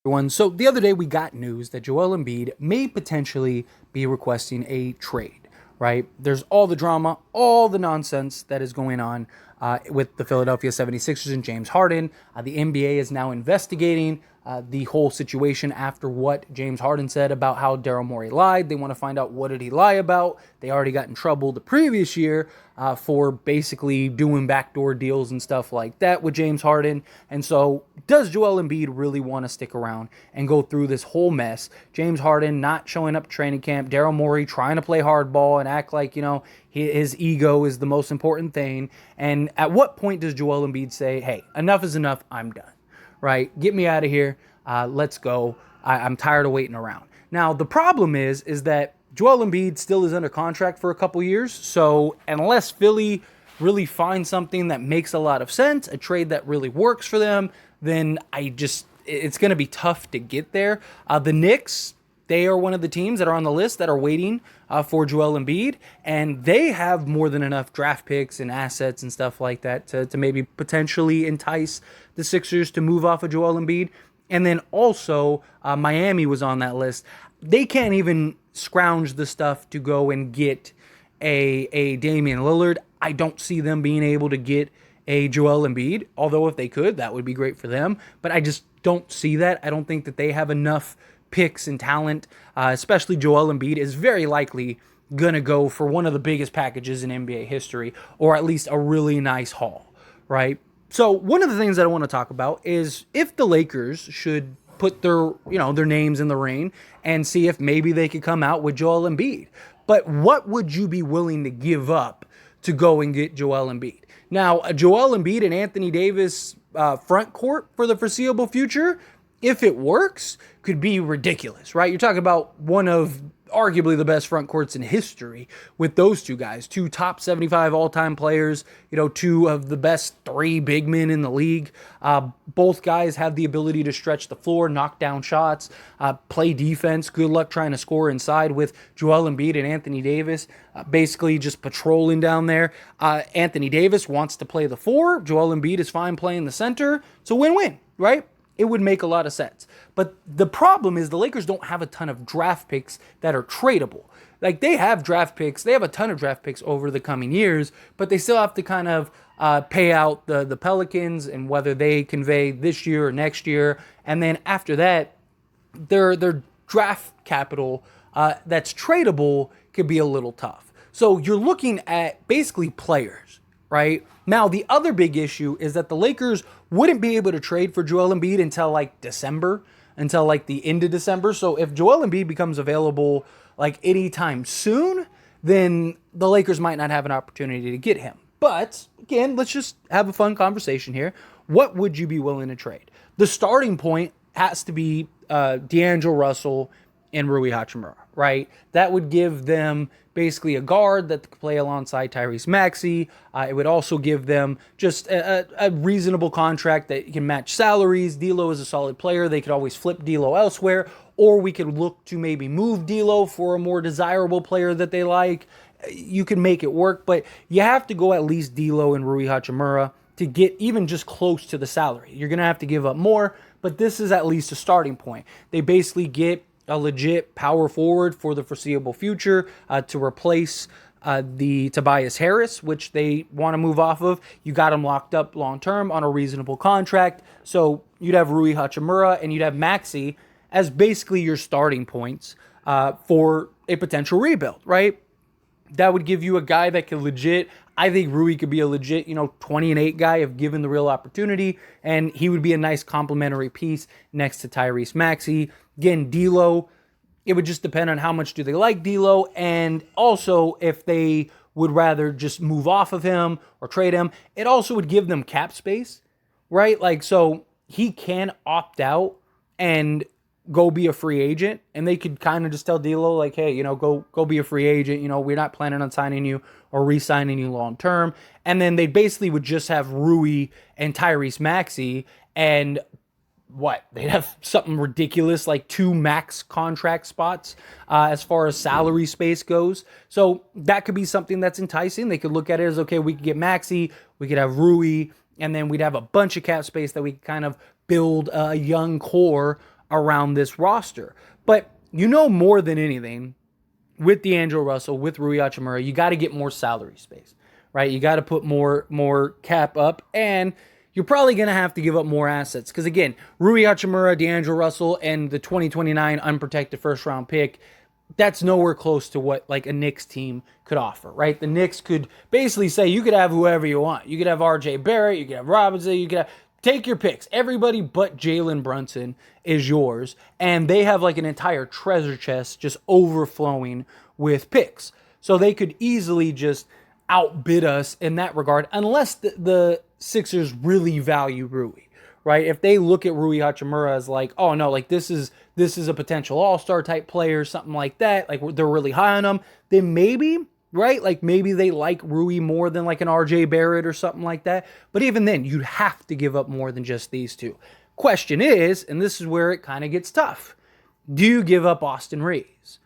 Everyone. So the other day we got news that Joel Embiid may potentially be requesting a trade, right? There's all the drama, all the nonsense that is going on with the Philadelphia 76ers and James Harden. The NBA is now investigating the whole situation after what James Harden said about how Daryl Morey lied. They want to find out, what did he lie about? They already got in trouble the previous year for basically doing backdoor deals and stuff like that with James Harden. And so does Joel Embiid really want to stick around and go through this whole mess? James Harden not showing up to training camp, Daryl Morey trying to play hardball and act like, his ego is the most important thing. And at what point does Joel Embiid say, hey, enough is enough, I'm done, right? Get me out of here. Let's go. I'm tired of waiting around. Now, the problem is that Joel Embiid still is under contract for a couple years. So unless Philly really finds something that makes a lot of sense, a trade that really works for them, then it's going to be tough to get there. The Knicks, they are one of the teams that are on the list that are waiting for Joel Embiid, and they have more than enough draft picks and assets and stuff like that to maybe potentially entice the Sixers to move off of Joel Embiid. And then also, Miami was on that list. They can't even scrounge the stuff to go and get a Damian Lillard. I don't see them being able to get a Joel Embiid, although if they could, that would be great for them. But I just don't see that. I don't think that they have enough picks and talent, especially Joel Embiid is very likely going to go for one of the biggest packages in NBA history, or at least a really nice haul, right? So one of the things that I want to talk about is if the Lakers should put their names in the ring and see if maybe they could come out with Joel Embiid. But what would you be willing to give up to go and get Joel Embiid? Now, a Joel Embiid and Anthony Davis front court for the foreseeable future, if it works, could be ridiculous, right? You're talking about one of arguably the best front courts in history with those two guys, two top 75 all-time players, two of the best three big men in the league. Both guys have the ability to stretch the floor, knock down shots, play defense. Good luck trying to score inside with Joel Embiid and Anthony Davis basically just patrolling down there. Anthony Davis wants to play the four. Joel Embiid is fine playing the center. It's a win-win, right? It would make a lot of sense. But the problem is the Lakers don't have a ton of draft picks that are tradable. Like, they have draft picks. They have a ton of draft picks over the coming years, but they still have to kind of pay out the Pelicans and whether they convey this year or next year. And then after that, their draft capital that's tradable could be a little tough. So you're looking at basically players, right? Now, the other big issue is that the Lakers wouldn't be able to trade for Joel Embiid until December, until the end of December. So if Joel Embiid becomes available anytime soon, then the Lakers might not have an opportunity to get him. But again, let's just have a fun conversation here. What would you be willing to trade? The starting point has to be D'Angelo Russell and Rui Hachimura, right? That would give them basically a guard that could play alongside Tyrese Maxey. It would also give them just a reasonable contract that can match salaries. D'Lo is a solid player. They could always flip D'Lo elsewhere, or we could look to maybe move D'Lo for a more desirable player that they like. You can make it work, but you have to go at least D'Lo and Rui Hachimura to get even just close to the salary. You're going to have to give up more, but this is at least a starting point. They basically get a legit power forward for the foreseeable future to replace the Tobias Harris, which they want to move off of. You got him locked up long-term on a reasonable contract. So you'd have Rui Hachimura and you'd have Maxey as basically your starting points for a potential rebuild, right? That would give you a guy that could I think Rui could be a legit, 20-8 guy if given the real opportunity, and he would be a nice complementary piece next to Tyrese Maxey. Again, D'Lo, it would just depend on how much do they like D'Lo, and also if they would rather just move off of him or trade him. It also would give them cap space, right? So he can opt out and go be a free agent, and they could kind of just tell D'Lo, hey, go be a free agent. We're not planning on signing you or re-signing you long term. And then they basically would just have Rui and Tyrese Maxey, and they'd have something ridiculous like 2 max contract spots as far as salary space goes. So that could be something that's enticing. They could look at it as, okay, we could get Maxey, we could have Rui, and then we'd have a bunch of cap space that we could kind of build a young core around this roster. But more than anything, with D'Angelo Russell, with Rui Hachimura, you got to get more salary space, right? You got to put more cap up, and you're probably going to have to give up more assets. Because again, Rui Hachimura, D'Angelo Russell, and the 2029 unprotected first round pick, that's nowhere close to what like a Knicks team could offer, right? The Knicks could basically say you could have whoever you want. You could have R.J. Barrett, you could have Robinson, you could have, take your picks. Everybody but Jalen Brunson is yours, and they have like an entire treasure chest just overflowing with picks. So they could easily just outbid us in that regard, unless the Sixers really value Rui. Right? If they look at Rui Hachimura as like, oh no, like this is a potential all-star type player, something like that, like they're really high on him, then maybe, right? Like maybe they like Rui more than like an RJ Barrett or something like that. But even then, you'd have to give up more than just these two. Question is, and this is where it kind of gets tough, do you give up Austin Reeves?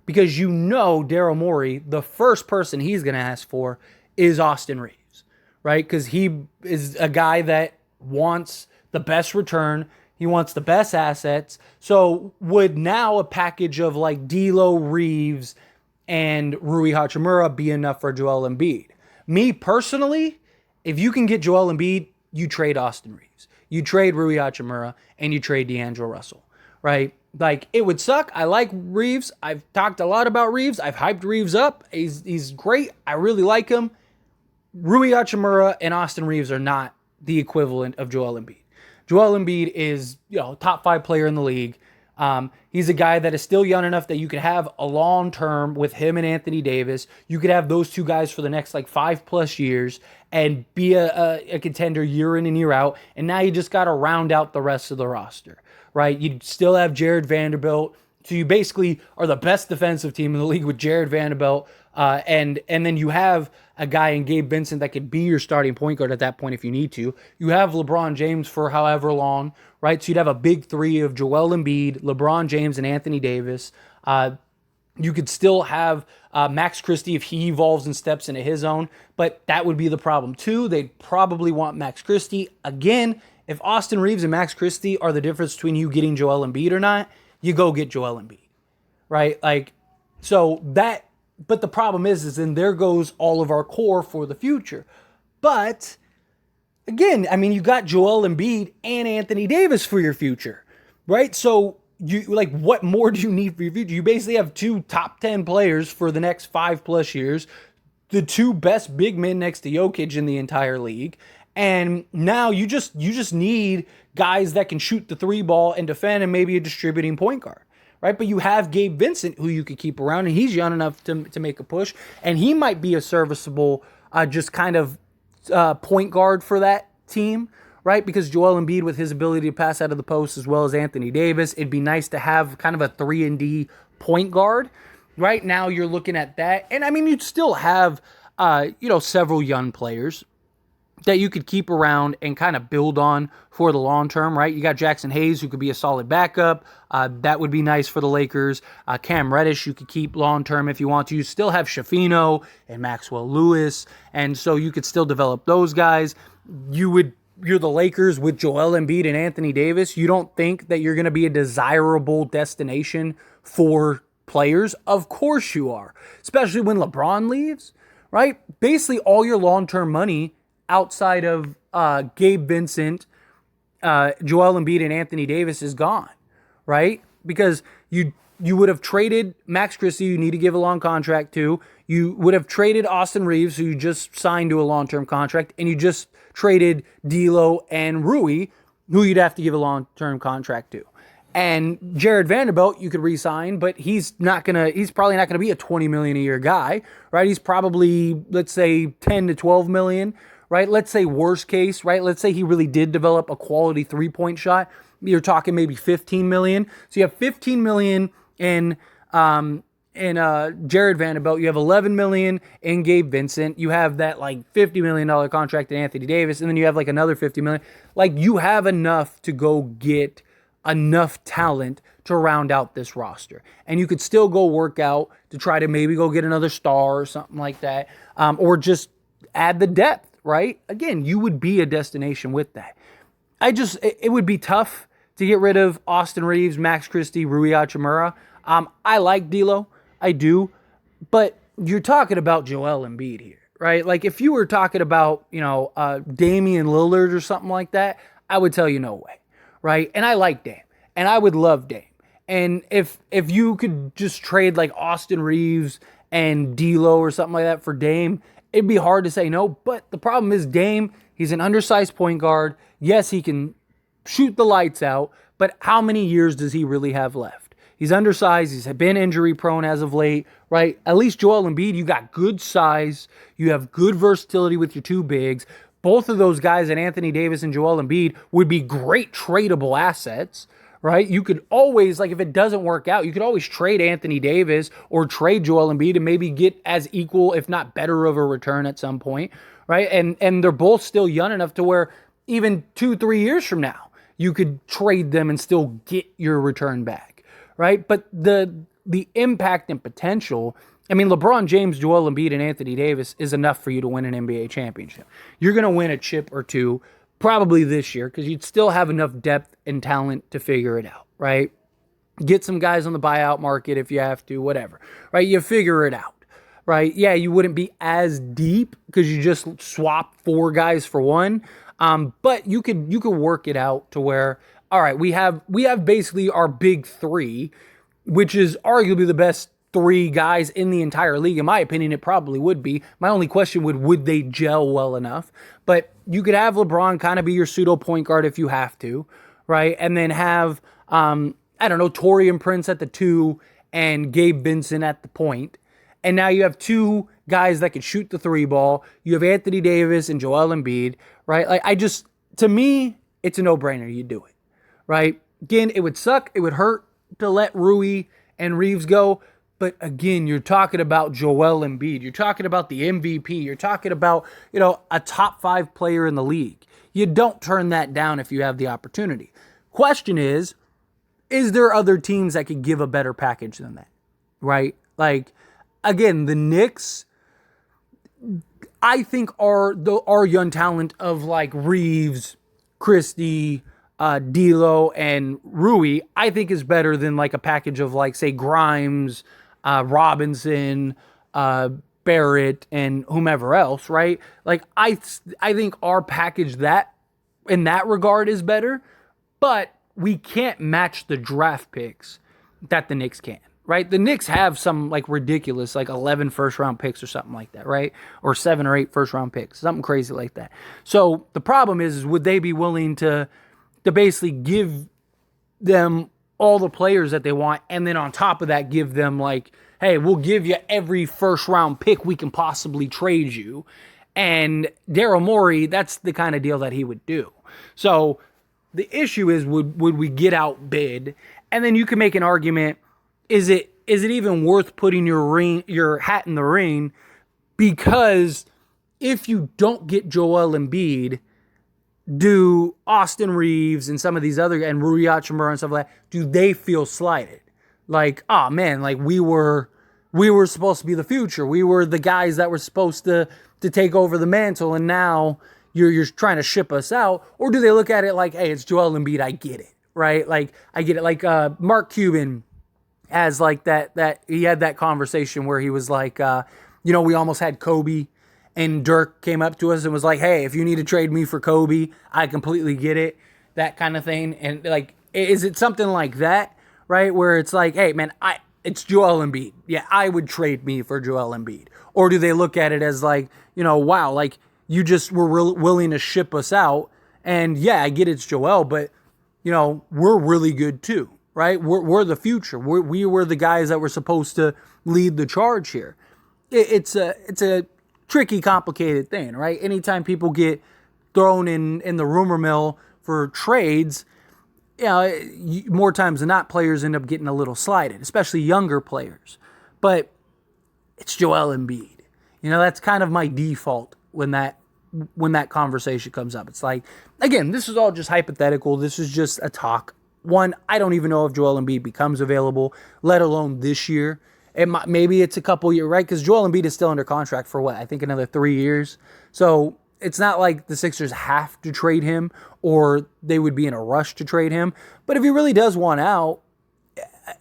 Because Daryl Morey, the first person he's going to ask for is Austin Reeves, right? Because he is a guy that wants the best return. He wants the best assets. So would now a package of like D'Lo, Reeves, and Rui Hachimura be enough for Joel Embiid? Me personally, if you can get Joel Embiid, you trade Austin Reeves. You trade Rui Hachimura, and you trade D'Angelo Russell, right? Like, it would suck. I like Reeves. I've talked a lot about Reeves. I've hyped Reeves up. He's great. I really like him. Rui Hachimura and Austin Reeves are not the equivalent of Joel Embiid. Joel Embiid is, top 5 player in the league. He's a guy that is still young enough that you could have a long term with him and Anthony Davis. You could have those two guys for the next like 5+ years and be a contender year in and year out. And now you just got to round out the rest of the roster, right? You still have Jared Vanderbilt. So you basically are the best defensive team in the league with Jared Vanderbilt. And then you have a guy in Gabe Vincent that could be your starting point guard at that point if you need to. You have LeBron James for however long, right? So you'd have a big three of Joel Embiid, LeBron James, and Anthony Davis. You could still have Max Christie if he evolves and steps into his own, but that would be the problem too. They'd probably want Max Christie. Again, if Austin Reeves and Max Christie are the difference between you getting Joel Embiid or not, you go get Joel Embiid, right? Like, so that, but the problem is then there goes all of our core for the future. But again, I mean, you got Joel Embiid and Anthony Davis for your future, right? So you like, what more do you need for your future? You basically have 2 top 10 players for the next 5+ years, the 2 best big men next to Jokic in the entire league. And now you just need guys that can shoot the 3 ball and defend, and maybe a distributing point guard, right? But you have Gabe Vincent, who you could keep around, and he's young enough to make a push, and he might be a serviceable just kind of point guard for that team, right? Because Joel Embiid, with his ability to pass out of the post as well as Anthony Davis, it'd be nice to have kind of a 3-and-D point guard. Right now you're looking at that, and I mean, you'd still have several young players that you could keep around and kind of build on for the long term, right? You got Jackson Hayes, who could be a solid backup. That would be nice for the Lakers. Cam Reddish, you could keep long term if you want to. You still have Shafino and Maxwell Lewis, and so you could still develop those guys. You're the Lakers with Joel Embiid and Anthony Davis. You don't think that you're going to be a desirable destination for players? Of course you are, especially when LeBron leaves, right? Basically, all your long-term money outside of Gabe Vincent, Joel Embiid, and Anthony Davis is gone, right? Because you would have traded Max Christie, you need to give a long contract to. You would have traded Austin Reeves, who you just signed to a long-term contract, and you just traded D'Lo and Rui, who you'd have to give a long-term contract to. And Jared Vanderbilt, you could re-sign, but he's probably not gonna be a $20 million a year guy, right? He's probably, let's say, $10 to $12 million. Right? Let's say worst case, right? Let's say he really did develop a quality 3-point shot. You're talking maybe $15 million. So you have $15 million in Jared Vanderbilt. You have $11 million in Gabe Vincent. You have that like $50 million contract in Anthony Davis, and then you have like another $50 million. Like, you have enough to go get enough talent to round out this roster. And you could still go work out to try to maybe go get another star or something like that. Or just add the depth. Right? Again, you would be a destination with that. It would be tough to get rid of Austin Reeves, Max Christie, Rui Hachimura. I like D'Lo, I do, but you're talking about Joel Embiid here, right? Like if you were talking about, Damian Lillard or something like that, I would tell you no way, right? And I like Dame, and I would love Dame. And if you could just trade like Austin Reeves and D'Lo or something like that for Dame, it'd be hard to say no. But the problem is Dame, he's an undersized point guard. Yes, he can shoot the lights out, but how many years does he really have left? He's undersized. He's been injury prone as of late, right? At least Joel Embiid, you got good size. You have good versatility with your two bigs. Both of those guys, and Anthony Davis and Joel Embiid, would be great tradable assets, right? You could always, like if it doesn't work out, you could always trade Anthony Davis or trade Joel Embiid and maybe get as equal, if not better of a return at some point, right? And they're both still young enough to where even 2-3 years from now, you could trade them and still get your return back, right? But the impact and potential, I mean, LeBron James, Joel Embiid, and Anthony Davis is enough for you to win an NBA championship. You're going to win a chip or two probably this year because you'd still have enough depth and talent to figure it out, right? Get some guys on the buyout market if you have to, whatever, right? You figure it out, right? Yeah, you wouldn't be as deep because you just swap 4 guys for one, but you could work it out to where, all right, we have basically our big 3, which is arguably the best 3 guys in the entire league. In my opinion, it probably would be. My only question would they gel well enough? But you could have LeBron kind of be your pseudo point guard if you have to, right? And then have, Taurean Prince at the 2 and Gabe Vincent at the point. And now you have 2 guys that can shoot the 3 ball. You have Anthony Davis and Joel Embiid, right? Like to me, it's a no-brainer. You do it, right? Again, it would suck. It would hurt to let Rui and Reeves go. But again, you're talking about Joel Embiid. You're talking about the MVP. You're talking about, a top 5 player in the league. You don't turn that down if you have the opportunity. Question is there other teams that could give a better package than that, right? Like, again, the Knicks, I think our young talent of like Reeves, Christie, D'Lo, and Rui, I think is better than like a package of like, say, Grimes, Robinson, Barrett, and whomever else, right? Like, I think our package that in that regard is better, but we can't match the draft picks that the Knicks can, right? The Knicks have some like ridiculous, like 11 first-round picks or something like that, right? Or 7 or 8 first-round picks, something crazy like that. So the problem is would they be willing to basically give them all the players that they want, and then on top of that, give them like, hey, we'll give you every first-round pick we can possibly trade you. And Daryl Morey, that's the kind of deal that he would do. So the issue is, would we get outbid? And then you can make an argument, is it even worth putting your hat in the ring? Because if you don't get Joel Embiid, do Austin Reeves and some of these other, and Rui Hachimura and stuff like that, do they feel slighted? Like, oh man, like we were supposed to be the future. We were the guys that were supposed to take over the mantle, and now you're trying to ship us out? Or do they look at it like, hey, it's Joel Embiid, I get it, right? Like, I get it. Like Mark Cuban has like that he had that conversation where he was like, we almost had Kobe, and Dirk came up to us and was like, hey, if you need to trade me for Kobe, I completely get it, that kind of thing. And like, is it something like that, right? Where it's like, hey, man, it's Joel Embiid. Yeah, I would trade me for Joel Embiid. Or do they look at it as like, wow, like you just were willing to ship us out. And yeah, I get it's Joel, but, we're really good too, right? We're the future. We were the guys that were supposed to lead the charge here. It's a tricky, complicated thing, right? Anytime people get thrown in the rumor mill for trades, more times than not, players end up getting a little slighted, especially younger players. But it's Joel Embiid. That's kind of my default when that conversation comes up. It's like, again, this is all just hypothetical. This is just a talk. One, I don't even know if Joel Embiid becomes available, let alone this year. Maybe it's a couple years, right? Because Joel Embiid is still under contract for what? I think another 3 years. So it's not like the Sixers have to trade him or they would be in a rush to trade him. But if he really does want out,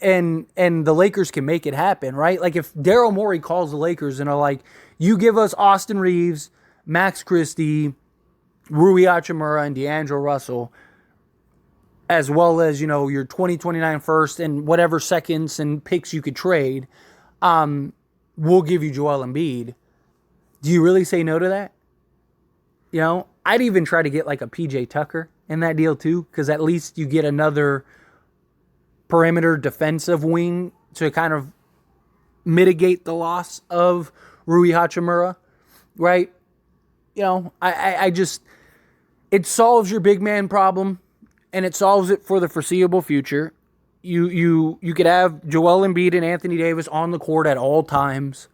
and the Lakers can make it happen, right? Like if Daryl Morey calls the Lakers and are like, you give us Austin Reeves, Max Christie, Rui Hachimura, and D'Angelo Russell, as well as, your 2029 first and whatever seconds and picks you could trade, we'll give you Joel Embiid. Do you really say no to that? I'd even try to get like a PJ Tucker in that deal too, because at least you get another perimeter defensive wing to kind of mitigate the loss of Rui Hachimura, right? I just, it solves your big man problem, and it solves it for the foreseeable future. You could have Joel Embiid and Anthony Davis on the court at all times.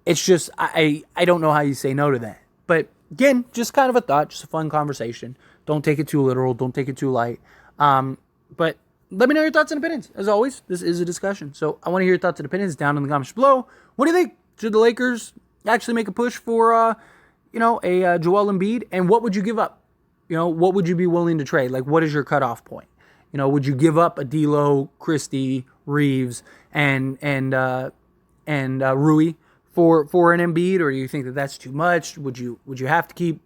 It's just, I don't know how you say no to that. But again, just kind of a thought, just a fun conversation. Don't take it too literal. Don't take it too light. But let me know your thoughts and opinions. As always, this is a discussion. So I want to hear your thoughts and opinions down in the comments below. What do you think? Should the Lakers actually make a push for, a Joel Embiid? And what would you give up? What would you be willing to trade? Like, what is your cutoff point? Would you give up a D'Lo, Christie, Reeves, and Rui for an Embiid, or do you think that that's too much? Would you have to keep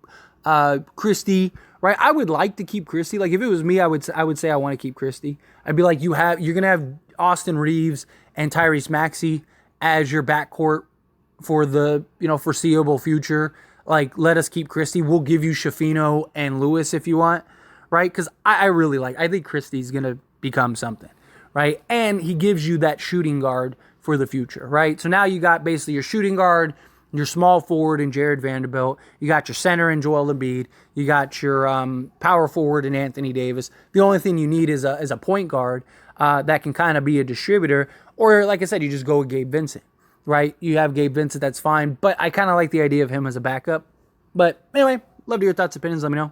Christie? Right, I would like to keep Christie. Like if it was me, I would say I want to keep Christie. I'd be like, you're gonna have Austin Reeves and Tyrese Maxey as your backcourt for the foreseeable future. Like, let us keep Christie. We'll give you Shafino and Lewis if you want, right? Because I think Christie's gonna become something, right? And he gives you that shooting guard for the future, right? So now you got basically your shooting guard, your small forward in Jared Vanderbilt. You got your center in Joel Embiid. You got your power forward in Anthony Davis. The only thing you need is a point guard that can kind of be a distributor. Or, like I said, you just go with Gabe Vincent, right? You have Gabe Vincent, that's fine. But I kind of like the idea of him as a backup. But anyway, love to hear your thoughts, opinions. Let me know.